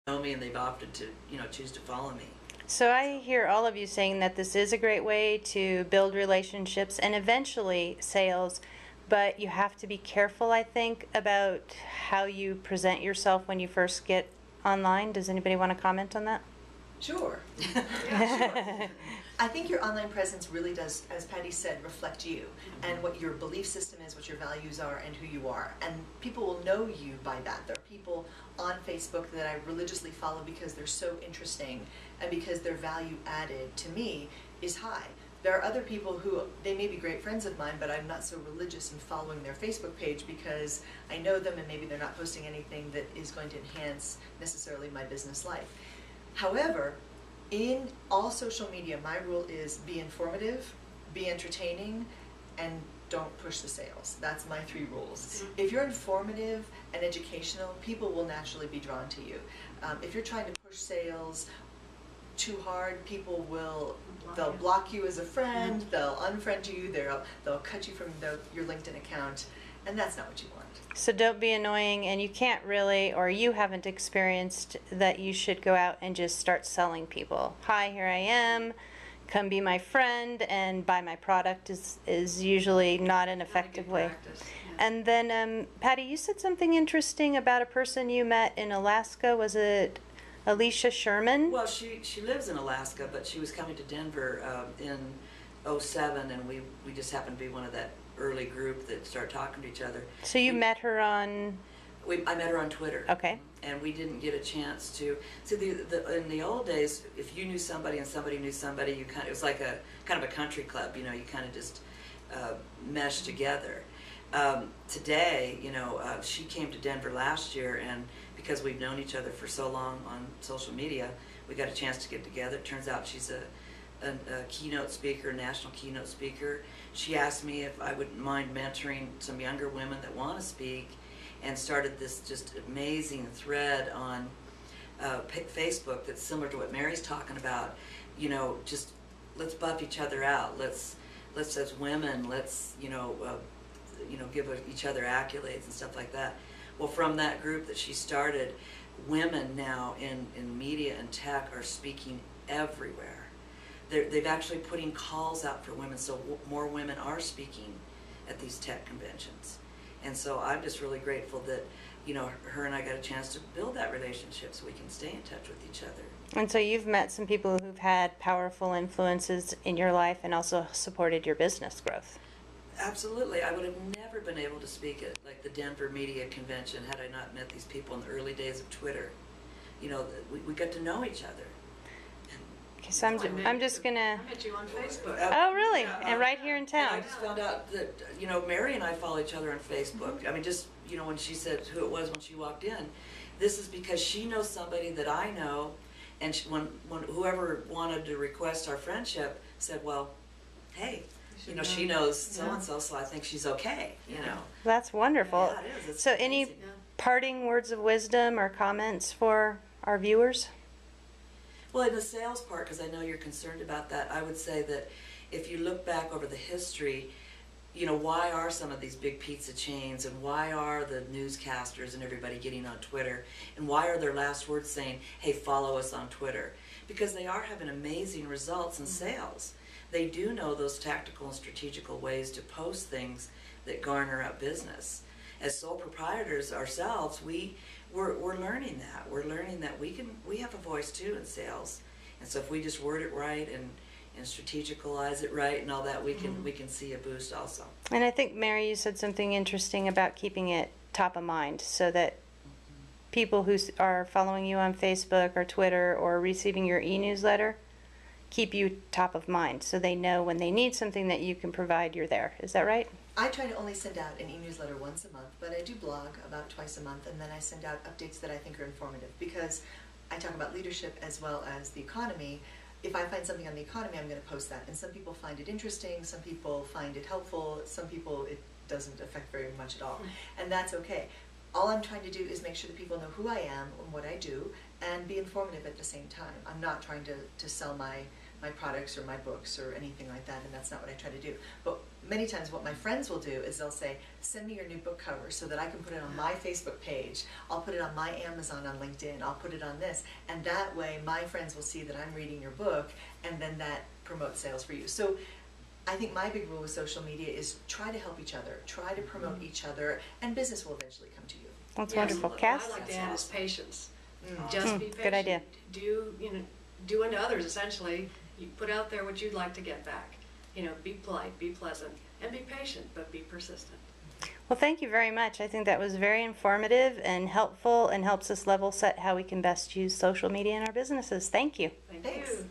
know me and they've opted to, choose to follow me. So I hear all of you saying that this is a great way to build relationships and eventually sales, but you have to be careful, I think, about how you present yourself when you first get online. Does anybody want to comment on that? Sure. Yeah, sure. I think your online presence really does, as Patty said, reflect you and what your belief system is, what your values are, and who you are. And people will know you by that. There are people on Facebook that I religiously follow because they're so interesting and because their value added to me is high. There are other people who, they may be great friends of mine, but I'm not so religious in following their Facebook page because I know them and maybe they're not posting anything that is going to enhance necessarily my business life. However, in all social media, my rule is be informative, be entertaining, and don't push the sales. That's my 3 rules. If you're informative and educational, people will naturally be drawn to you. If you're trying to push sales too hard, people will, they'll block you as a friend, they'll unfriend you, they'll cut you from your LinkedIn account, and that's not what you want. So don't be annoying, and you can't really, or you haven't experienced that you should go out and just start selling people. Hi, here I am, come be my friend and buy my product is usually not an effective way. Yeah. And then Patty, you said something interesting about a person you met in Alaska. Was it Alicia Sherman? Well, she lives in Alaska, but she was coming to Denver in '07, and we just happened to be one of that early group that started talking to each other. So you met her on? I met her on Twitter. Okay. And we didn't get a chance to. See, in the old days, if you knew somebody and somebody knew somebody, it was like a kind of a country club. You kind of just meshed together. Today, she came to Denver last year, and because we've known each other for so long on social media, we got a chance to get together. It turns out she's a keynote speaker, national keynote speaker. She asked me if I wouldn't mind mentoring some younger women that want to speak, and started this just amazing thread on Facebook that's similar to what Mary's talking about. Just let's buff each other out. Let's as women, let's give each other accolades and stuff like that. Well, from that group that she started, women now in media and tech are speaking everywhere. They've actually putting calls out for women, so more women are speaking at these tech conventions. And so I'm just really grateful that, her and I got a chance to build that relationship so we can stay in touch with each other. And so you've met some people who've had powerful influences in your life and also supported your business growth. Absolutely. I would have never been able to speak at like the Denver Media Convention had I not met these people in the early days of Twitter. We got to know each other. Okay, so I'm just gonna. I met you on Facebook. Oh, really? Yeah, and right here in town. I just found out that Mary and I follow each other on Facebook. I mean, just when she said who it was when she walked in, this is because she knows somebody that I know, and when whoever wanted to request our friendship said, well, hey, she knows so and so I think she's okay. That's wonderful. Yeah, it is. It's so, amazing. any parting words of wisdom or comments for our viewers? Well, in the sales part, because I know you're concerned about that, I would say that if you look back over the history, why are some of these big pizza chains and why are the newscasters and everybody getting on Twitter and why are their last words saying, hey, follow us on Twitter? Because they are having amazing results in sales. They do know those tactical and strategical ways to post things that garner up business. As sole proprietors ourselves, we're learning that. We're learning that we have a voice too in sales, and so if we just word it right and strategicalize it right and all that, we can see a boost also. And I think Mary, you said something interesting about keeping it top of mind, so that people who are following you on Facebook or Twitter or receiving your e-newsletter keep you top of mind, so they know when they need something that you can provide, you're there. Is that right? I try to only send out an e-newsletter once a month, but I do blog about twice a month, and then I send out updates that I think are informative, because I talk about leadership as well as the economy. If I find something on the economy, I'm going to post that, and some people find it interesting, some people find it helpful, some people it doesn't affect very much at all, and that's okay. All I'm trying to do is make sure that people know who I am and what I do, and be informative at the same time. I'm not trying to sell my my products or my books or anything like that, and that's not what I try to do. But many times what my friends will do is they'll say, send me your new book cover so that I can put it on my Facebook page, I'll put it on my Amazon on LinkedIn, I'll put it on this, and that way my friends will see that I'm reading your book, and then that promotes sales for you. So I think my big rule with social media is try to help each other, try to promote each other, and business will eventually come to you. That's Yes, wonderful. what Cass? I like to add is patience. Mm. Just be patient. Good idea. Do unto others, essentially. You put out there what you'd like to get back. Be polite, be pleasant, and be patient, but be persistent. Well, thank you very much. I think that was very informative and helpful and helps us level set how we can best use social media in our businesses. Thank you. Thank Thanks. you.